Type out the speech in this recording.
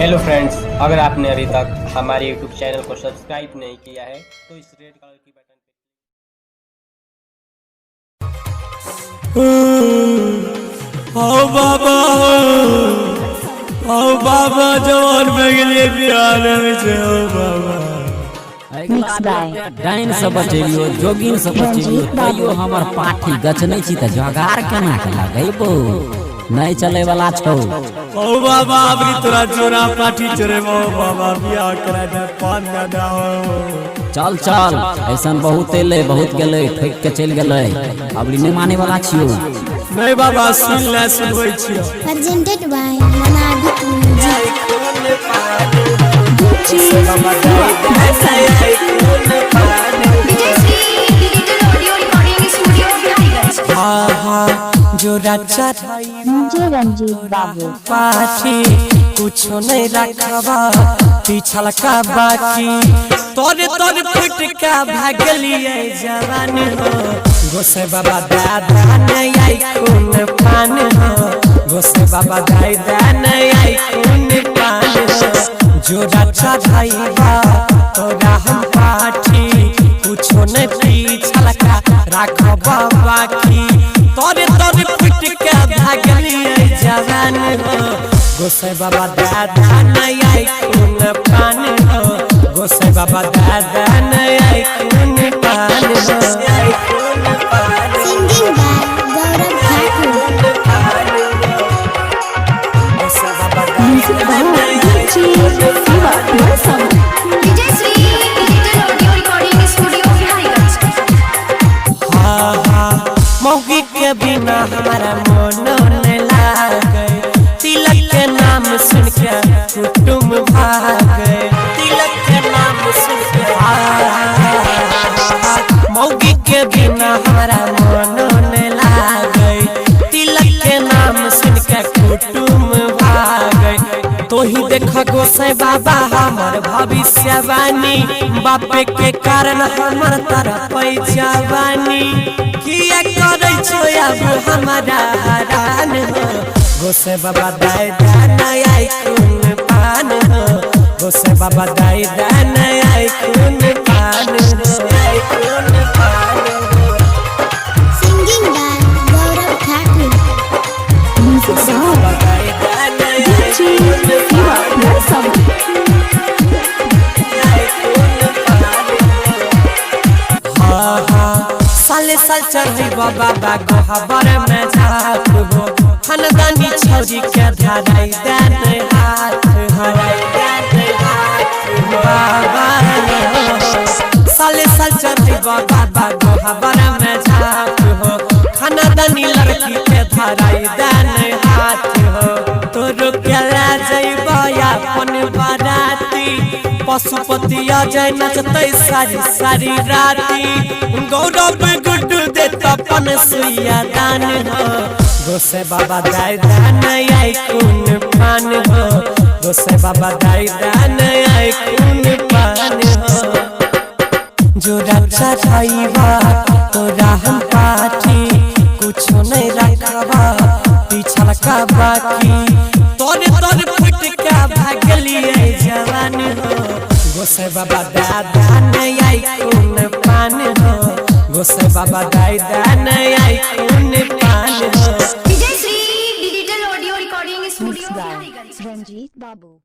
Hello friends, अगर आपने अभी तक हमारे यूट्यूब चैनल को सब्सक्राइब नहीं किया है तो इस रेड कलर की बटन ओ बाबा जवान भगले बिहार में ओ बाबा डाइन सब बचेलियो जोगिन सब बचेलियो तैयो हमर पाठी गचनै छी त जगार केना के लगैबो नहीं चले वाला छौ। ओ बाबा अबरी तोरा जोरा पाठी चरे ओ बाबा बियाह करा दे पान दादा हो। चल चल ऐसन बहुत एले बहुत गेले ठोक के चल गेले अबरी नहीं माने वाला छियो। नहीं बाबा सुन ले सुनबै छियो। प्रेजेंटेड बाय मनाबिक जो रक्षा रंजीत बाबू पाठी कुछ नहीं रखवा पिछल का बाकी तोरे तोरे फुट का भागलिए जवान हो। गोसे बाबा दादा नहीं आई खून पान हो। गोसे बाबा दादा नहीं आई खून पान हो। जो रक्षा भाईबा तोरा हम पाठी कुछ नहीं पिछल का रखवा बाकी तोरे तोरे फुट के भागलिए जवान हो। गोसे बाबा दादा नहीं आई खून पान हो। गोसे बाबा दादा नहीं आई खून पान हो। सिंगिंग बाय गौरव ठाकुर गोसे बाबा दादा नहीं आई खून Vijay Shri digital audio recording studio Bihariganj. मौगी के बिना हमारा मन नहीं लागे तिलक के नाम सुन के कुटुम भागे तिलक के नाम सुन के मौगी के बिना हमारा मन नहीं लागे तिलक के नाम सुन के कुटुम भागे। तो ही देख गोसाई बाबा हमर भविष्यवाणी बापे के कारण हमर तरफ जवानी किया करे छो अब हमारा हरान हो। गोसे बाबा दादा नहीं आई खून पान हो। गोसे बाबा दादा नहीं आई खून पान हो। सिंगिंग बाय गौरव ठाकुर गोसे बाबा दादा नहीं आई खून पान साले साल चढ़ी बाबा गोहबर में जात हो। खानदानी छौरी के धराई देने हाथ बाबा साले साल चढ़ी बाबा गोहबर में जात हो। खानदानी लड़की के धराई देने हाथ हो। तो रुकला जइबा अपन बाराती पशुपति आ जाए नचते सारी सारी राती गौरव गुड्डू दे तपन सुइया दान हो। गोसे बाबा दादा नहीं आई खून पान हो। गोसे बाबा दादा नहीं आई खून पान हो। जो रक्षा भाईबा तोरा हम पाठी कुछ नहीं रखवा पिछल का बाकी तोरे तोरे फुट का भागलिए जवान हो। गोसे बाबा दादा नहीं आई खून पान हो। गोसे बाबा दादा नहीं आई खून पान हो। Vijay Shri digital audio recording studio Bihariganj. Ranjit बाबू।